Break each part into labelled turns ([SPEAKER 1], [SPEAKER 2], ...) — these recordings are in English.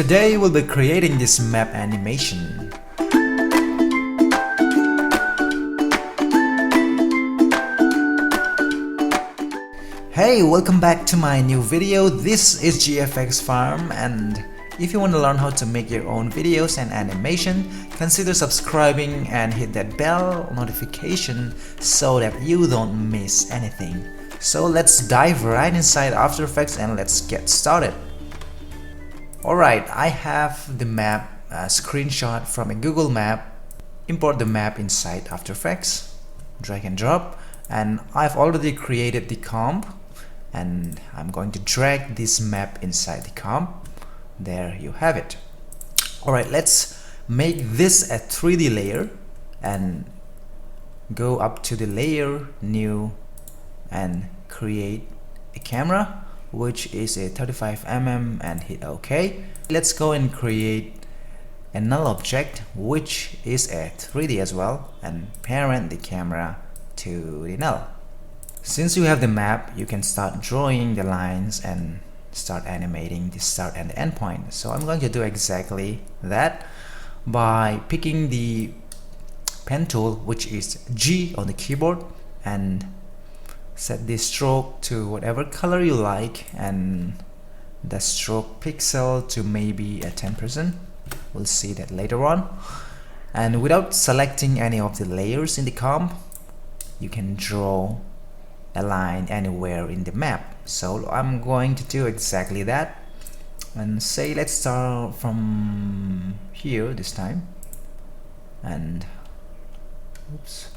[SPEAKER 1] Today we'll be creating this map animation. Hey, welcome back to my new video. This is GFX Farm, and if you want to learn how to make your own videos and animation, consider subscribing and hit that bell notification so that you don't miss anything. So let's dive right inside After Effects and let's get started. Alright, I have the map screenshot from a Google map. Import the map inside After Effects, drag and drop, and I've already created the comp, and I'm going to drag this map inside the comp. There you have it. Alright, let's make this a 3D layer and go up to the layer, new, and create a camera which is a 35mm and hit OK. Let's go and create a null object which is a 3D as well and parent the camera to the null. Since you have the map, you can start drawing the lines and start animating the start and the end point. So I'm going to do exactly that by picking the pen tool, which is G on the keyboard, and set the stroke to whatever color you like and the stroke pixel to maybe a 10%. We'll see that later on. And without selecting any of the layers in the comp, you can draw a line anywhere in the map. So I'm going to do exactly that, and say let's start from here this time, and oops,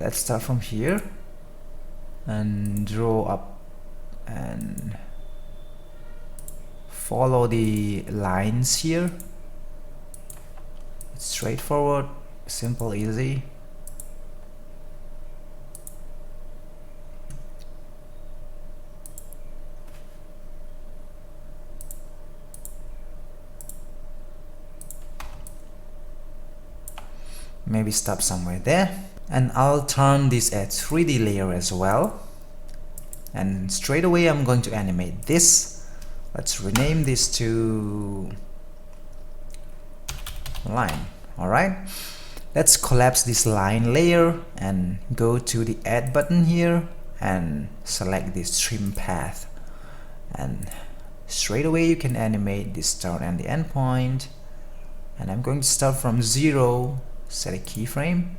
[SPEAKER 1] let's start from here and draw up and follow the lines here. It's straightforward, simple, easy. Maybe stop somewhere there, and I'll turn this a 3D layer as well, and straight away I'm going to animate this. Let's rename this to line. Alright, let's collapse this line layer and go to the add button here and select this trim path, and straight away you can animate the start and the end point. And I'm going to start from 0, set a keyframe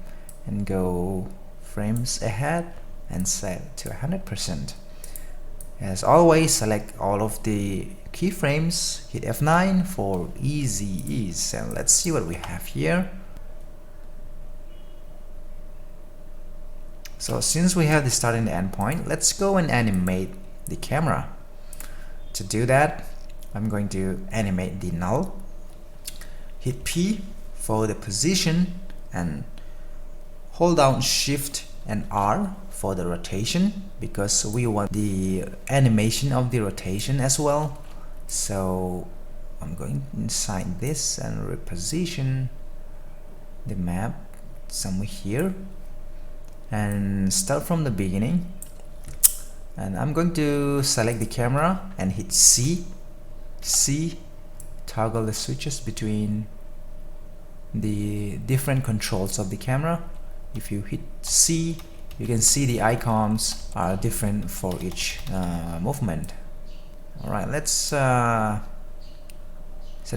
[SPEAKER 1] and go frames ahead and set to 100%. As always, select all of the keyframes, hit F9 for easy ease, and let's see what we have here. So since we have the start and the end point, let's go and animate the camera. To do that, I'm going to animate the null, hit P for the position, and hold down Shift and R for the rotation, because we want the animation of the rotation as well. So I'm going inside this and reposition the map somewhere here and start from the beginning. And I'm going to select the camera and hit C, toggle the switches between the different controls of the camera. If you hit C, you can see the icons are different for each movement. Alright, let's set a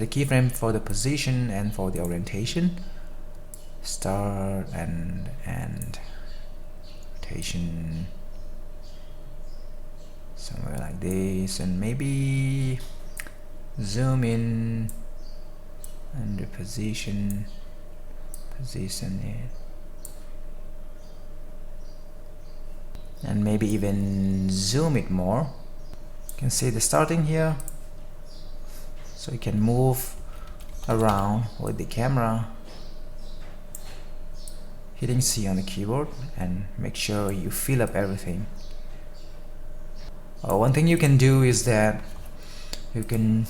[SPEAKER 1] keyframe for the position and for the orientation. Start and end, rotation somewhere like this, and maybe zoom in and reposition, position it, and maybe even zoom it more. You can see the starting here, so you can move around with the camera, hitting C on the keyboard, and make sure you fill up everything. One thing you can do is that you can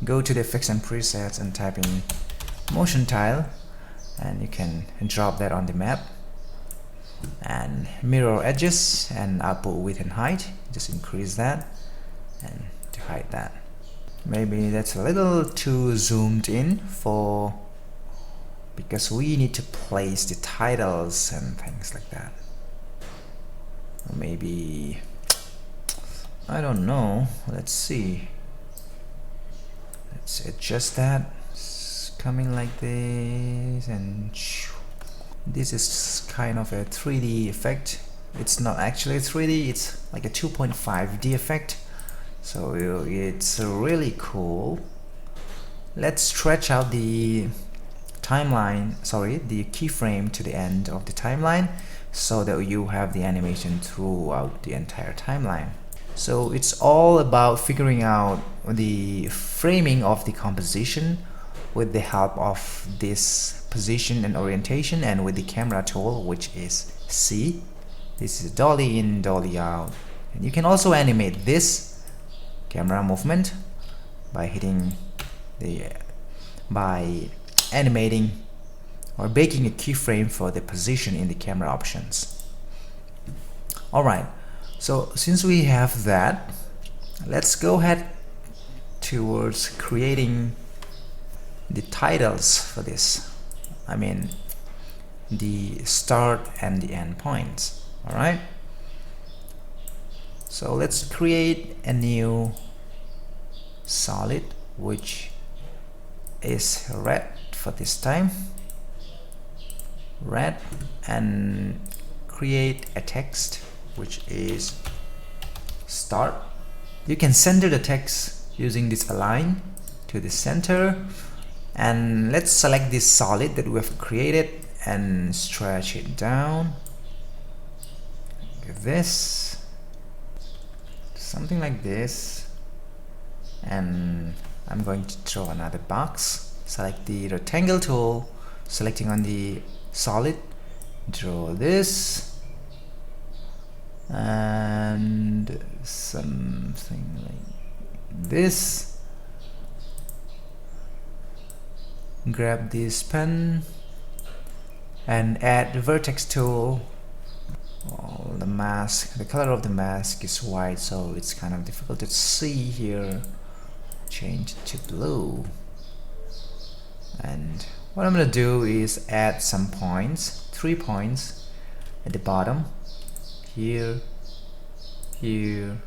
[SPEAKER 1] go to the effects and presets and type in motion tile, and you can drop that on the map, and mirror edges and output width and height, just increase that and to hide that. Maybe that's a little too zoomed in because we need to place the titles and things like that. Or maybe, I don't know, let's see. Let's adjust that. It's coming like this, and this is kind of a 3D effect. It's not actually 3D, it's like a 2.5D effect. So it's really cool. Let's stretch out the timeline, the keyframe to the end of the timeline, so that you have the animation throughout the entire timeline. So it's all about figuring out the framing of the composition with the help of this position and orientation, and with the camera tool, which is C. This is dolly in, dolly out. And you can also animate this camera movement by animating or baking a keyframe for the position in the camera options. Alright, so since we have that, let's go ahead towards creating the titles for this. I mean the start and the end points. Alright, so let's create a new solid, which is red for this time, red, and create a text which is start. You can center the text using this align to the center, and let's select this solid that we have created and stretch it down like this, something like this. And I'm going to draw another box. Select the rectangle tool, selecting on the solid, draw this and something like this. Grab this pen and add the vertex tool. Well, the color of the mask is white, so it's kind of difficult to see here. Change it to blue, and what I'm gonna do is add some points, 3 points at the bottom, here, here,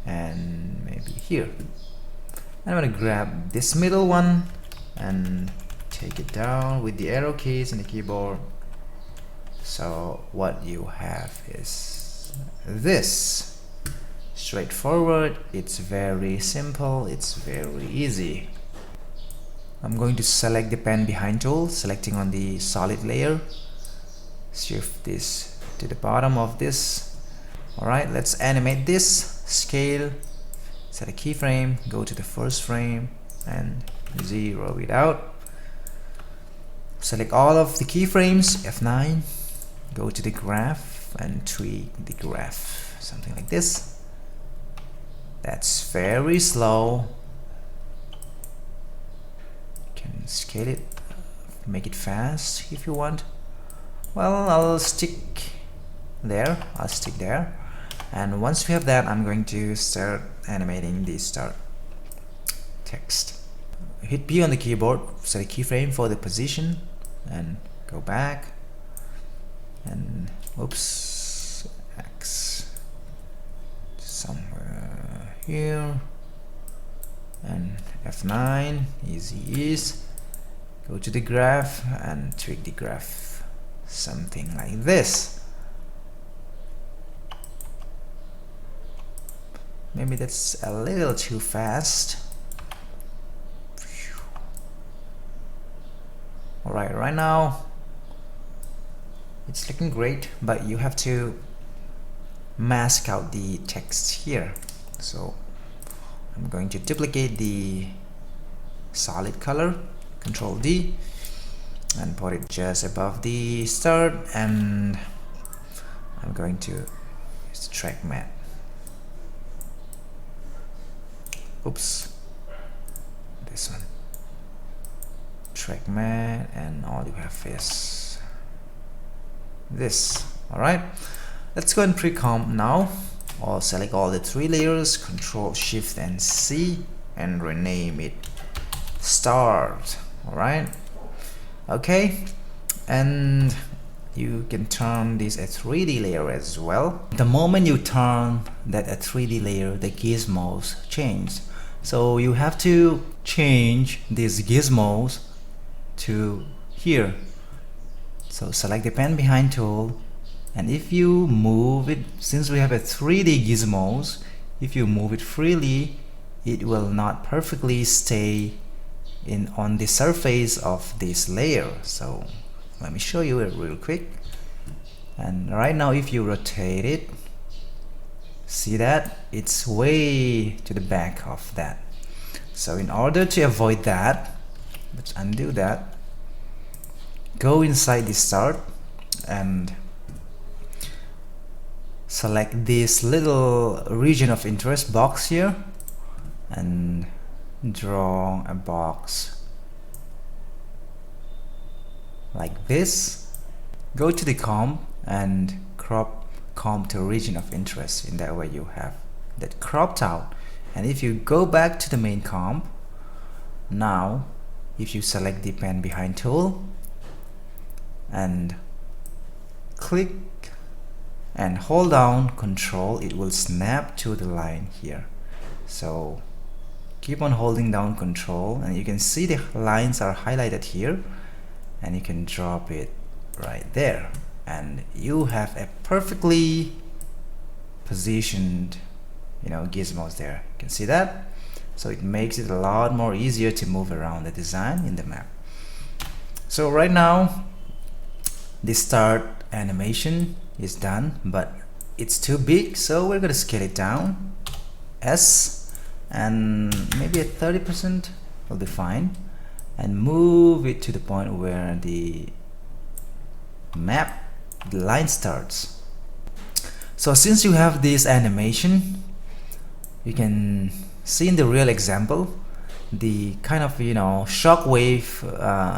[SPEAKER 1] and maybe here. And I'm gonna grab this middle one and take it down with the arrow keys on the keyboard. So what you have is this. Straightforward, it's very simple, it's very easy. I'm going to select the pen behind tool, selecting on the solid layer, shift this to the bottom of this. Alright, let's animate this, scale, set a keyframe, go to the first frame and zero it out. Select all of the keyframes, F9, go to the graph and tweak the graph, something like this. That's very slow. You can scale it, make it fast if you want. Well, I'll stick there. And once we have that, I'm going to start animating the start text. Hit P on the keyboard, set a keyframe for the position, and go back. And oops, X somewhere here, and F9, easy is. Go to the graph and tweak the graph, something like this. Maybe that's a little too fast. Alright, right now it's looking great, but you have to mask out the text here. So I'm going to duplicate the solid color, Control D, and put it just above the start, and I'm going to use the track matte. Oops, this one, track matte, and all you have is this. Alright, let's go and pre-comp now, or select all the 3 layers, Control Shift and C, and rename it start. Alright, okay, and you can turn this a 3D layer as well. The moment you turn that a 3D layer, the gizmos change. So you have to change these gizmos to here. So select the pen behind tool, and if you move it, since we have a 3D gizmos, if you move it freely, it will not perfectly stay on the surface of this layer. So let me show you it real quick. And right now if you rotate it, see that it's way to the back of that. So in order to avoid that, let's undo that, go inside the start and select this little region of interest box here and draw a box like this. Go to the comp and crop comp to region of interest. In that way you have that cropped out. And if you go back to the main comp, now if you select the pen behind tool and click and hold down Control, it will snap to the line here. So keep on holding down Control and you can see the lines are highlighted here, and you can drop it right there, and you have a perfectly positioned, gizmos there. You can see that. So it makes it a lot more easier to move around the design in the map. So right now the start animation is done, but it's too big, so we're gonna scale it down S, and maybe at 30% will be fine, and move it to the point where the line starts. So since you have this animation, you can see in the real example the kind of shockwave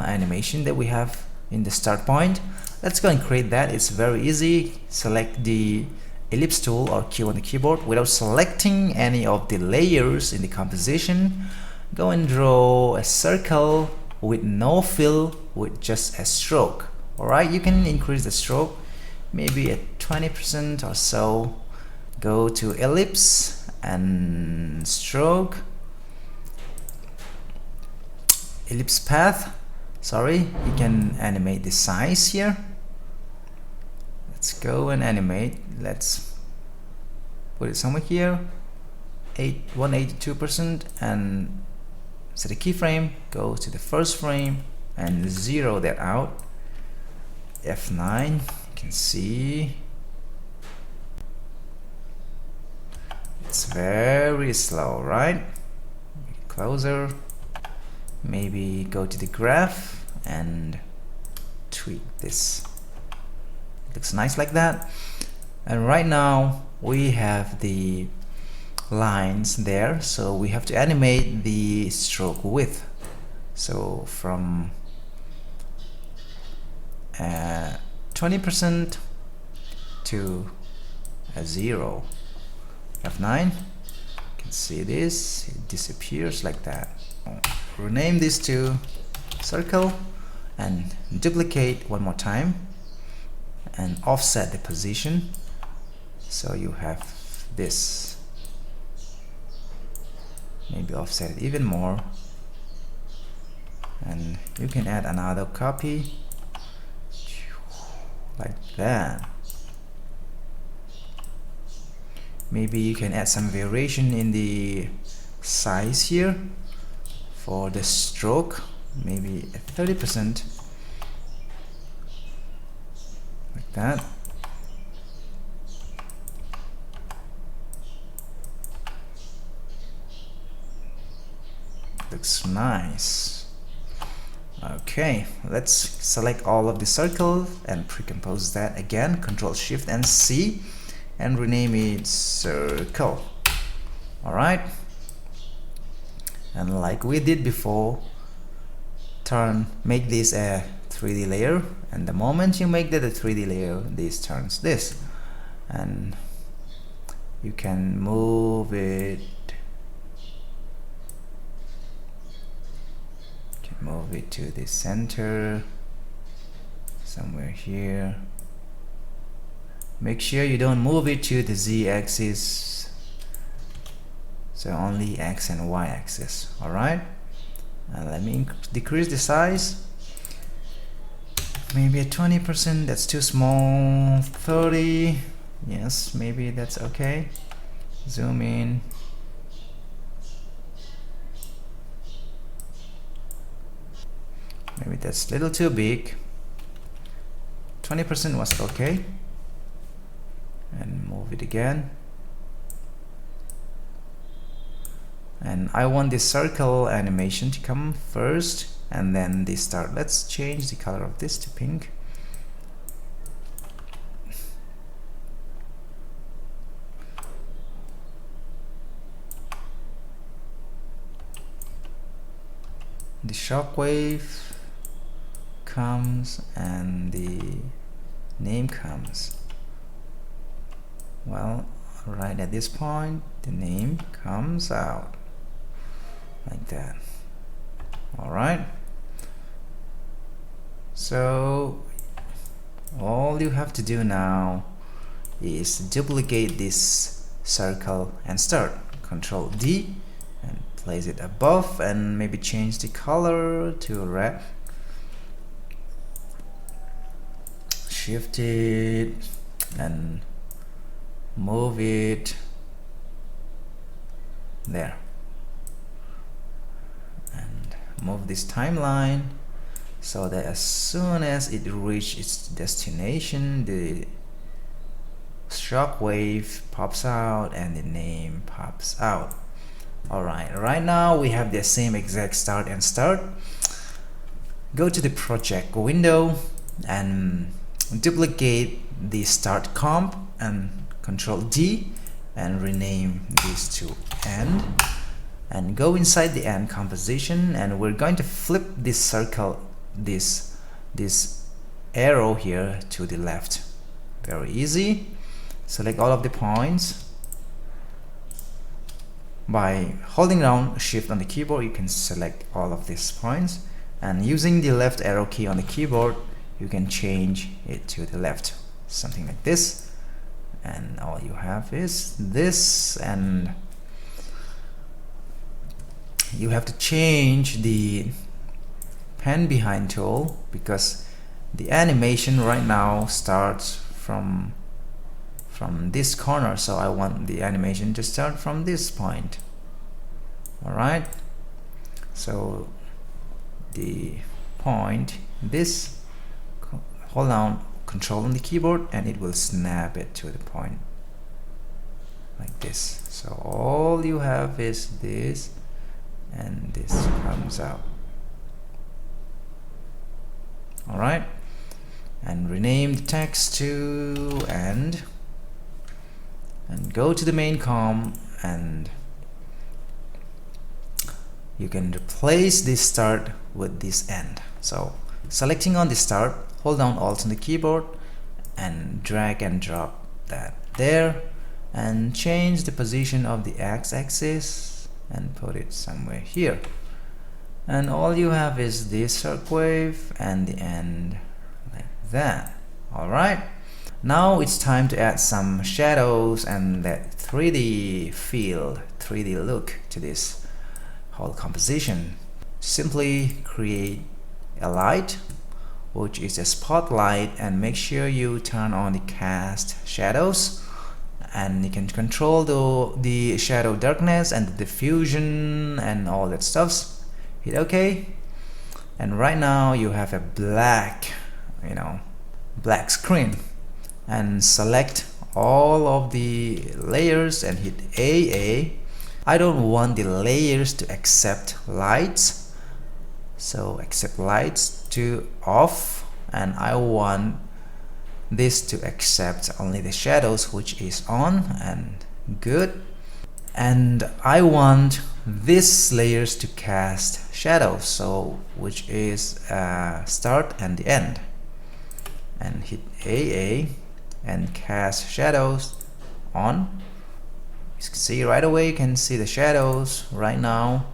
[SPEAKER 1] animation that we have in the start point. Let's go and create that. It's very easy. Select the ellipse tool or Q on the keyboard without selecting any of the layers in the composition. Go and draw a circle with no fill, with just a stroke. Alright, you can increase the stroke maybe at 20% or so. Go to ellipse and stroke, ellipse path, you can animate the size here. Let's go and animate. Let's put it somewhere here, 182%, and set a keyframe. Go to the first frame and zero that out. F9, you can see it's very slow, right? Closer. Maybe go to the graph and tweak this. Looks nice like that. And right now we have the lines there, so we have to animate the stroke width. So from 20% to a 0. F9, you can see this, it disappears like that. Rename this to circle and duplicate one more time and offset the position, so you have this. Maybe offset it even more, and you can add another copy like that. Maybe you can add some variation in the size here for the stroke, maybe at 30%, like that. Looks nice. Okay, let's select all of the circles and pre-compose that again. Control Shift and C and rename it circle. Alright, and like we did before, make this a 3D layer, and the moment you make that a 3D layer, this turns this, and you can move it move it to the center somewhere here. Make sure you don't move it to the z-axis, so only x and y axis. Alright, let me decrease the size, maybe at 20%. That's too small. 30, yes, maybe that's okay. Zoom in. Maybe that's a little too big. 20% was okay. And move it again. And I want this circle animation to come first, and then the start. Let's change the color of this to pink. The shockwave comes and the name comes. Well, right at this point the name comes out like that. Alright, so all you have to do now is duplicate this circle and start. Control D and place it above, and maybe change the color to red. Shift it and move it there, and move this timeline so that as soon as it reaches its destination, the shockwave pops out and the name pops out. Alright, right now we have the same exact start and start. Go to the project window and duplicate the start comp and Control D and rename this to end, and go inside the end composition, and we're going to flip this circle, this arrow here to the left. Very easy. Select all of the points. By holding down Shift on the keyboard, you can select all of these points, and using the left arrow key on the keyboard you can change it to the left, something like this, and all you have is this. And you have to change the pen behind tool because the animation right now starts from this corner, so I want the animation to start from this point. Alright, so the point, this, hold down Control on the keyboard and it will snap it to the point like this. So all you have is this, and this comes out. Alright, and rename the text to end, and go to the main com, and you can replace this start with this end. So selecting on the start, hold down Alt on the keyboard and drag and drop that there, and change the position of the x-axis and put it somewhere here, and all you have is this shockwave and the end like that. Alright, now it's time to add some shadows and that 3D feel, 3D look to this whole composition. Simply create a light, which is a spotlight, and make sure you turn on the cast shadows, and you can control the shadow darkness and the diffusion and all that stuff. Hit OK, and right now you have a black screen, and select all of the layers and hit AA. I don't want the layers to accept lights, so accept lights to off, and I want this to accept only the shadows, which is on, and good. And I want these layers to cast shadows, so which is start and the end, and hit AA and cast shadows on. You can see right away, you can see the shadows right now.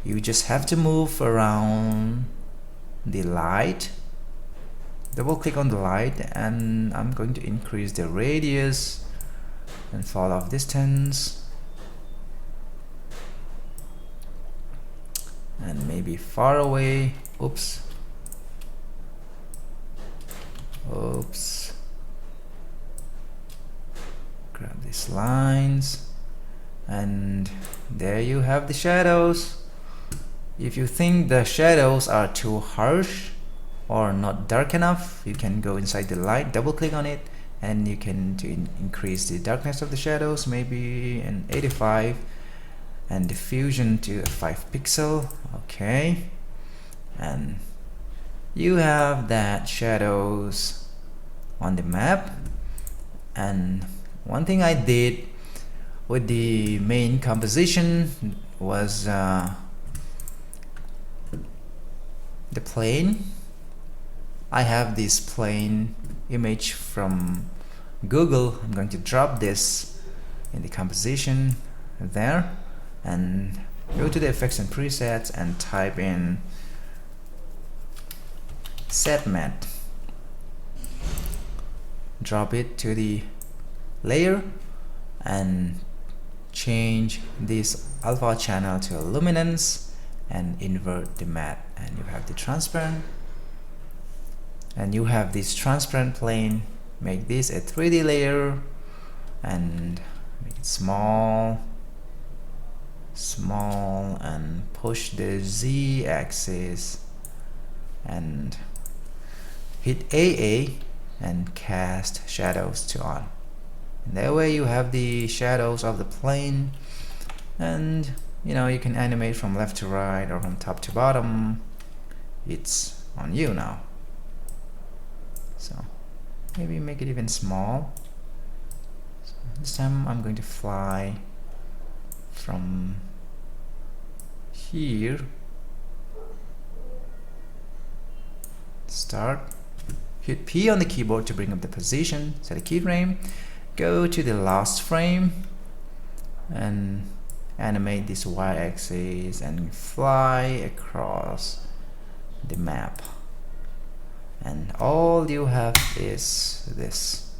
[SPEAKER 1] you just have to move around the light. Double click on the light, and I'm going to increase the radius and fall off distance, and maybe far away. Oops. Grab these lines, and there you have the shadows. If you think the shadows are too harsh or not dark enough, you can go inside the light, double click on it, and you can increase the darkness of the shadows, maybe an 85, and diffusion to 5 pixel. Okay, and you have that shadows on the map. And one thing I did with the main composition was the plane. I have this plane image from Google. I'm going to drop this in the composition there, and go to the effects and presets and type in set matte. Drop it to the layer and change this alpha channel to luminance and invert the matte, and you have the transparent, and you have this transparent plane. Make this a 3D layer and make it small, and push the Z axis and hit AA and cast shadows to on. And that way you have the shadows of the plane, and you can animate from left to right or from top to bottom. It's on you now. So maybe make it even small. So this time I'm going to fly from here. Start. Hit P on the keyboard to bring up the position. Set a keyframe. Go to the last frame and animate this y-axis and fly across the map. And all you have is this.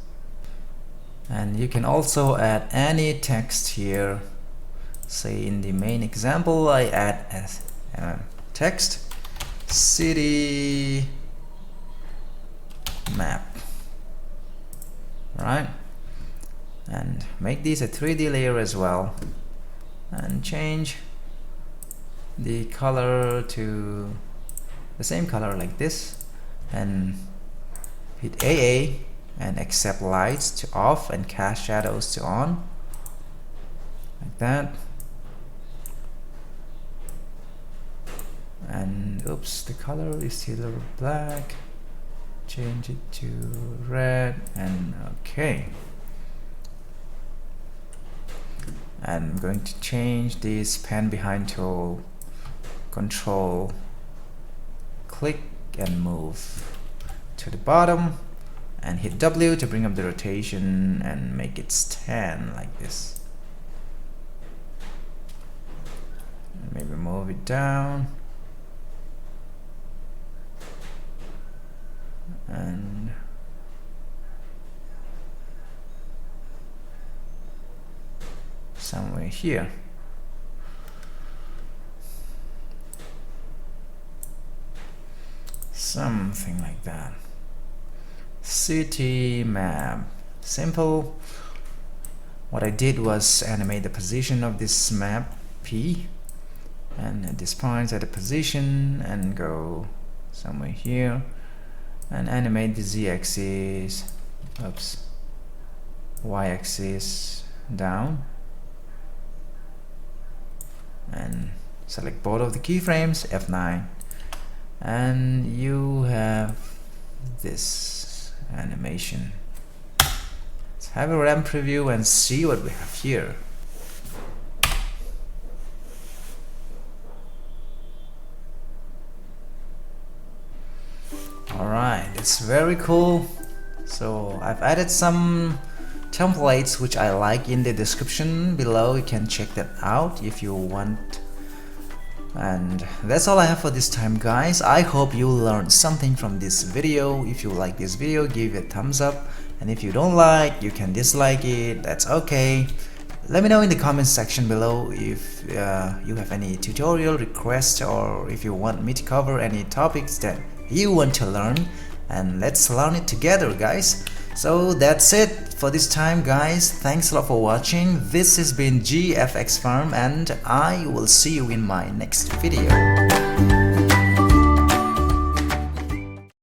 [SPEAKER 1] And you can also add any text here. Say in the main example, I add as text city map, right? And make this a 3D layer as well, and change the color to the same color like this, and hit AA and accept lights to off and cast shadows to on, like that. And oops, the color is still black. Change it to red, and okay. And I'm going to change this pan behind tool, control click and move to the bottom, and hit W to bring up the rotation and make it stand like this. And maybe move it down, and somewhere here. Something like that. City map. Simple. What I did was animate the position of this map P, and at this point set a position and go somewhere here, and animate the z-axis, oops, y-axis down, and select both of the keyframes, F9, and you have this animation. Let's have a RAM preview and see what we have here. Alright, it's very cool. So I've added some templates which I like in the description below. You can check that out if you want And that's all I have for this time, guys. I hope you learned something from this video. If you like this video, give it a thumbs up, and if you don't like, you can dislike it. That's okay. Let me know in the comments section below if you have any tutorial requests, or if you want me to cover any topics that you want to learn, and let's learn it together, guys. So that's it for this time, guys. Thanks a lot for watching. This has been GFX Farm, and I will see you in my next video.